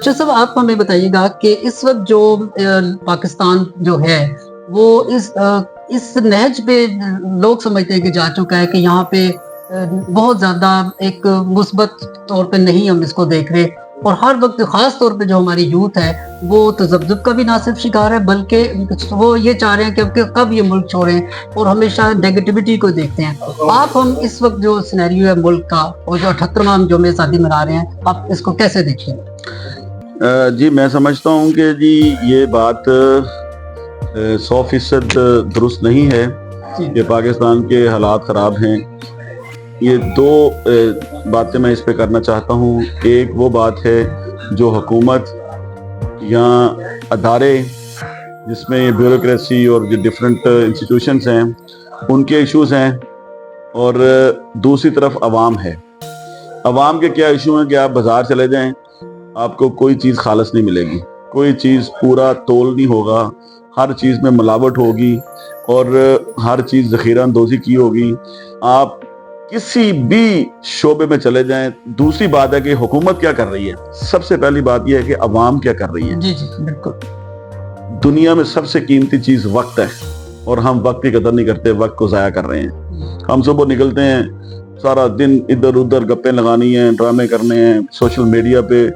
अच्छा साहब, आप हमें बताइएगा कि इस वक्त जो पाकिस्तान जो है वो इस नहज पे लोग समझते हैं कि जा चुका है कि यहाँ पे बहुत ज़्यादा एक मुस्बत तौर पे नहीं हम इसको देख रहे, और हर वक्त ख़ास तौर पे जो हमारी यूथ है वो तज़ब्ज़ुब का भी ना सिर्फ शिकार है बल्कि वो ये चाह रहे हैं कि कब ये मुल्क छोड़ें और हमेशा नेगेटिविटी को देखते हैं। आप हम इस वक्त जो सिनेरियो है मुल्क का और जो 78वां हम जुम्मे शादी मना रहे हैं, आप इसको कैसे देखें? जी मैं समझता हूँ कि जी ये बात 100% दुरुस्त नहीं है कि पाकिस्तान के हालात ख़राब हैं। ये दो बातें मैं इस पे करना चाहता हूँ। एक वो बात है जो हुकूमत या अदारे जिसमें ब्यूरोक्रेसी और जो डिफरेंट इंस्टीट्यूशंस हैं उनके इश्यूज़ हैं, और दूसरी तरफ अवाम है। अवाम के क्या इशू हैं कि आप बाज़ार चले जाएं, आपको कोई चीज़ खालस नहीं मिलेगी, कोई चीज़ पूरा तोल नहीं होगा, हर चीज़ में मिलावट होगी और हर चीज़ ज़ख़ीरा अंदोज़ी की होगी। आप किसी भी शोबे में चले जाएं। दूसरी बात है कि हुकूमत क्या कर रही है। सबसे पहली बात यह है कि अवाम क्या कर रही है। जी जी बिल्कुल। दुनिया में सबसे कीमती चीज़ वक्त है और हम वक्त की कदर नहीं करते, वक्त को ज़ाया कर रहे हैं। हम सुबह निकलते हैं, सारा दिन इधर उधर गप्पे लगानी हैं, ड्रामे करने हैं, सोशल मीडिया पे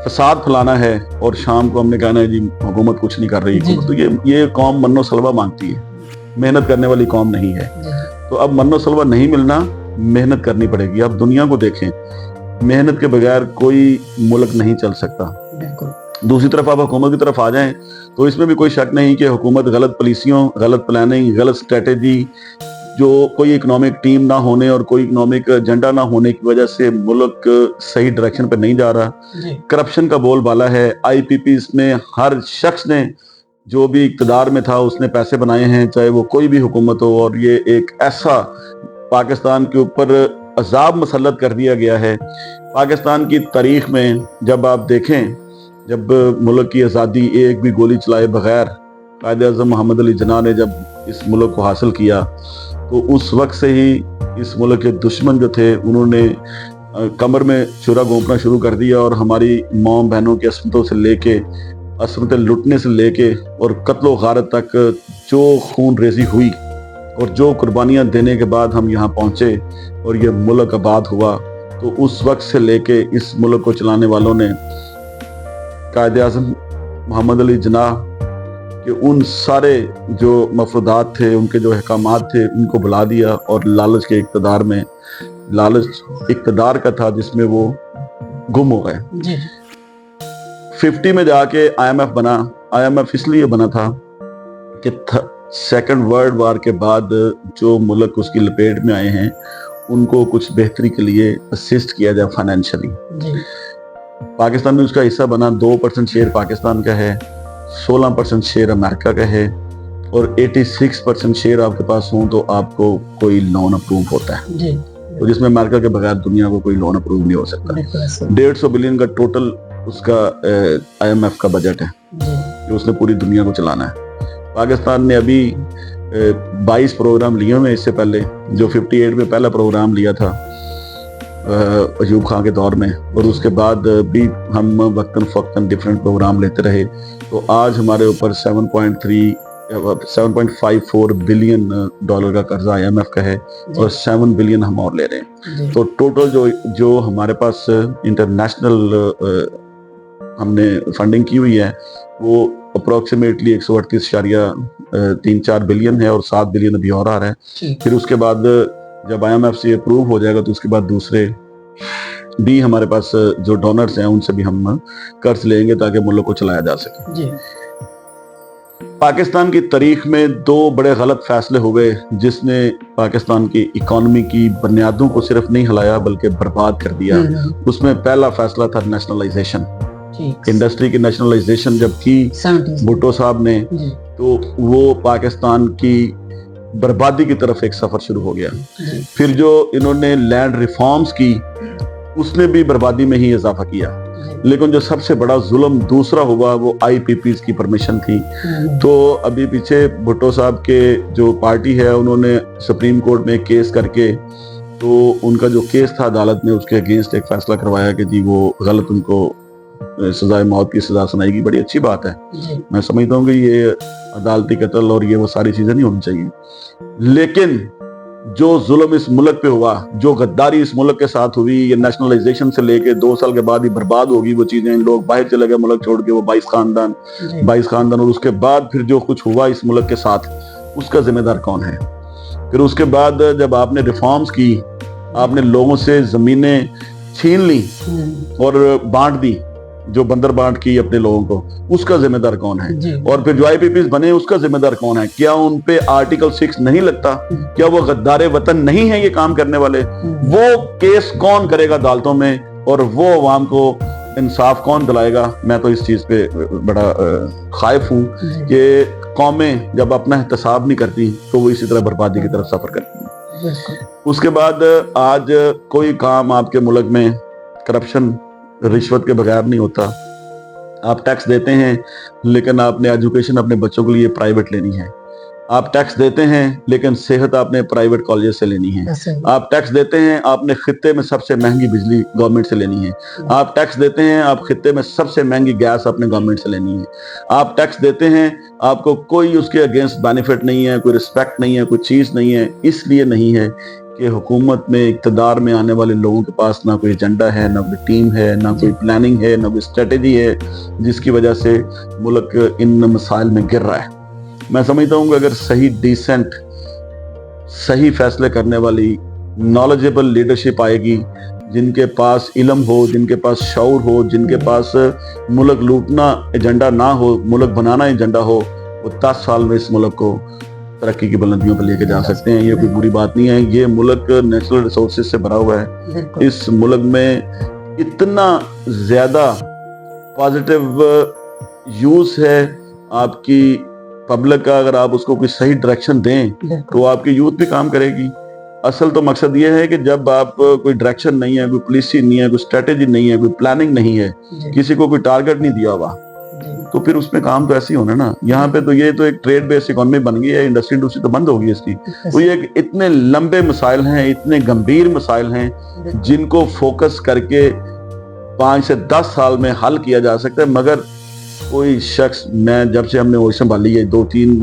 फसाद फैलाना है, और शाम को हमने कहना है जी हुकूमत कुछ नहीं कर रही। तो ये कौम मन्नो सलवा मांगती है, मेहनत करने वाली कौम नहीं है। तो अब मन्नो सलवा नहीं मिलना, मेहनत करनी पड़ेगी। अब दुनिया को देखें, मेहनत के बगैर कोई मुल्क नहीं चल सकता। दूसरी तरफ आप हुकूमत की तरफ आ जाएं तो इसमें भी कोई शक नहीं कि हुकूमत गलत पॉलिसियों, गलत प्लानिंग, गलत स्ट्रेटेजी, जो कोई इकोनॉमिक टीम ना होने और कोई इकोनॉमिक एजेंडा ना होने की वजह से मुल्क सही डायरेक्शन पे नहीं जा रहा। करप्शन का बोलबाला है। IPPs में हर शख्स ने जो भी इक़्तिदार में था उसने पैसे बनाए हैं, चाहे वो कोई भी हुकूमत हो, और ये एक ऐसा पाकिस्तान के ऊपर अजाब मुसल्लत कर दिया गया है। पाकिस्तान की तारीख में जब आप देखें, जब मुल्क की आज़ादी एक भी गोली चलाए बगैर कायद-ए-आज़म मोहम्मद अली जिन्ना ने जब इस मुल्क को हासिल किया, तो उस वक्त से ही इस मुल्क के दुश्मन जो थे उन्होंने कमर में छुरा घोंपना शुरू कर दिया, और हमारी माँ बहनों की असमतों से लेके, असमतें लुटने से लेके और कत्लो गारत तक जो खून रेजी हुई और जो कुर्बानियाँ देने के बाद हम यहाँ पहुँचे और ये मुल्क आबाद हुआ, तो उस वक्त से लेके इस मुल्क को चलाने वालों ने कायद-ए-आज़म मोहम्मद अली जिन्ना कि उन सारे जो मफरूदात थे, उनके जो अहकामात थे, उनको बुला दिया, और लालच के इक़्तिदार में, लालच इक़्तिदार का था जिसमें वो गुम हो गए। 50 में जाके IMF बना। IMF इसलिए बना था कि सेकंड वर्ल्ड वार के बाद जो मुल्क उसकी लपेट में आए हैं उनको कुछ बेहतरी के लिए असिस्ट किया जाए फाइनेंशियली। पाकिस्तान में उसका हिस्सा बना। 2% शेयर पाकिस्तान का है, 16% शेयर अमेरिका का है, और 86% शेयर आपके पास हो तो आपको कोई लोन अप्रूव होता है, तो जिसमें अमेरिका के बगैर दुनिया को कोई लोन अप्रूव नहीं हो सकता। 150 बिलियन का टोटल उसका IMF का बजट है जो उसने पूरी दुनिया को चलाना है। पाकिस्तान ने अभी 22 प्रोग्राम लिए हुए इससे पहले, जो 58 में पहला प्रोग्राम लिया था अयूब खान के दौर में, और उसके बाद भी हम वक्तन फ़क्तन डिफरेंट प्रोग्राम लेते रहे। तो आज हमारे ऊपर 7.54 बिलियन डॉलर का कर्जा IMF का है, और 7 बिलियन हम और ले रहे हैं। तो टोटल जो हमारे पास इंटरनेशनल हमने फंडिंग की हुई है वो अप्रोक्सीमेटली 138.34 बिलियन है, और 7 बिलियन अभी और आ रहा है। फिर उसके बाद जब IMF से अप्रूव हो जाएगा तो उसके बाद दूसरे भी हमारे पास जो डोनर्स हैं उनसे भी हम कर्ज लेंगे ताकि मुल्क को चलाया जा सके। पाकिस्तान की तारीख में 2 बड़े गलत फैसले हो गए जिसने पाकिस्तान की इकोनॉमी की बुनियादों को सिर्फ नहीं हिलाया बल्कि बर्बाद कर दिया। उसमें पहला फैसला था नेशनलाइजेशन, इंडस्ट्री की नेशनलाइजेशन जब की भुट्टो साहब ने, तो वो पाकिस्तान की बर्बादी की तरफ एक सफर शुरू हो गया। फिर जो इन्होंने लैंड रिफॉर्म्स की उसने भी बर्बादी में ही इजाफा किया। लेकिन जो सबसे बड़ा जुल्म दूसरा हुआ वो IPPs की परमिशन थी। तो अभी पीछे भुट्टो साहब के जो पार्टी है उन्होंने सुप्रीम कोर्ट में केस करके, तो उनका जो केस था अदालत ने उसके अगेंस्ट एक फैसला करवाया कि जी वो गलत उनको सजाए मौत की सजा सुनाएगी, बड़ी अच्छी बात है। जी मैं समझता हूँ कि ये अदालती कत्ल और ये वो सारी चीजें नहीं होनी चाहिए, लेकिन जो जुल्म इस मुल्क पे हुआ, जो गद्दारी इस मुल्क के साथ हुई, ये नेशनलाइजेशन से लेके 2 साल के बाद ही बर्बाद होगी वो चीजें, लोग बाहर चले गए मुल्क छोड़ के, वो 22 खानदान, और उसके बाद फिर जो कुछ हुआ इस मुल्क के साथ, उसका जिम्मेदार कौन है? फिर उसके बाद जब आपने रिफॉर्म्स की, आपने लोगों से जमीनें छीन ली और बांट दी, जो बंदर बांट की अपने लोगों को, उसका जिम्मेदार कौन है? जी और फिर जो IPPs बने, उसका जिम्मेदार कौन है? क्या उन पे आर्टिकल 6 नहीं लगता? क्या वो गद्दारे वतन नहीं है ये काम करने वाले? वो केस कौन करेगा अदालतों में, और वो अवाम को इंसाफ कौन दिलाएगा? मैं तो इस चीज पे बड़ा खाइफ हूँ कि कौमें जब अपना एहतसाब नहीं करती तो वो इसी तरह बर्बादी की तरफ सफर करती हैं। उसके बाद आज कोई काम आपके मुल्क में करप्शन, रिश्वत के बगैर नहीं होता। आप टैक्स देते हैं, लेकिन आपने एजुकेशन अपने बच्चों के लिए प्राइवेट लेनी है। आप टैक्स देते हैं, लेकिन सेहत आपने प्राइवेट कॉलेज से लेनी है। आप टैक्स देते हैं, आपने खित्ते में सबसे महंगी बिजली गवर्नमेंट से लेनी है। आप टैक्स देते हैं, आप खित्ते में सबसे महंगी गैस अपने गवर्नमेंट से लेनी है। आप टैक्स देते हैं, आपको कोई उसके अगेंस्ट बेनिफिट नहीं है, कोई रिस्पेक्ट नहीं है, कोई चीज़ नहीं है। इसलिए नहीं है कि हुकूमत में, इक़्तिदार में आने वाले लोगों के पास ना कोई एजेंडा है, ना कोई टीम है, ना कोई प्लानिंग है, ना कोई स्ट्रेटेजी है, जिसकी वजह से मुल्क इन मसाइल में गिर रहा है। मैं समझता हूँ कि अगर सही डिसेंट, सही फैसले करने वाली नॉलेजेबल लीडरशिप आएगी, जिनके पास इल्म हो, जिनके पास शऊर हो, जिनके पास मुल्क लूटना एजेंडा ना हो, मुल्क बनाना एजेंडा हो, वो 10 साल में इस मुल्क को तरक्की की बुलंदियों पर लेके जा सकते हैं। ये कोई बुरी बात नहीं है। ये मुल्क नेचुरल रिसोर्सेज से भरा हुआ है। इस मुल्क में इतना ज्यादा पॉजिटिव यूज है आपकी पब्लिक का। अगर आप उसको कोई सही डायरेक्शन दें तो आपकी यूथ भी काम करेगी। असल तो मकसद ये है कि जब आप कोई डायरेक्शन नहीं है, कोई पॉलिसी नहीं है, कोई स्ट्रेटेजी नहीं है, कोई प्लानिंग नहीं है, किसी को कोई टारगेट नहीं दिया हुआ, तो फिर उसमें काम तो ऐसे ही होना ना। यहाँ पे तो ये तो एक ट्रेड बेस्ड इकोनॉमी बन गई है, इंडस्ट्री तो बंद होगी इसकी। तो ये इतने लंबे मसाइल हैं, इतने गंभीर मसाइल हैं, जिनको फोकस करके 5 से 10 साल में हल किया जा सकता है। मगर कोई शख्स, मैं जब से हमने वही संभाली है, 2-3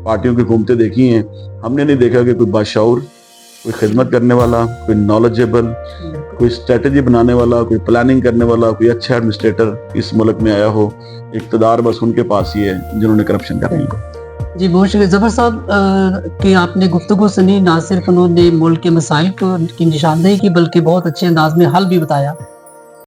पार्टियों की हुकूमतें देखी हैं, हमने नहीं देखा कि कोई बाशऊर, कोई खिदमत करने वाला, कोई नॉलेजेबल, कोई स्ट्रेटेजी बनाने वाला, कोई प्लानिंग करने वाला, कोई अच्छा एडमिनिस्ट्रेटर इस मुल्क में आया हो। इक़्तिदार बस उनके पास ही है जिन्होंने करप्शन करनी है। जी बहुत शुक्रिया ज़फ़र साहब कि आपने गुफ्तगू सुनी। ना सिर्फ उन्होंने मुल्क के मसाइल को की निशानदेही की, बल्कि बहुत अच्छे अंदाज में हल भी बताया।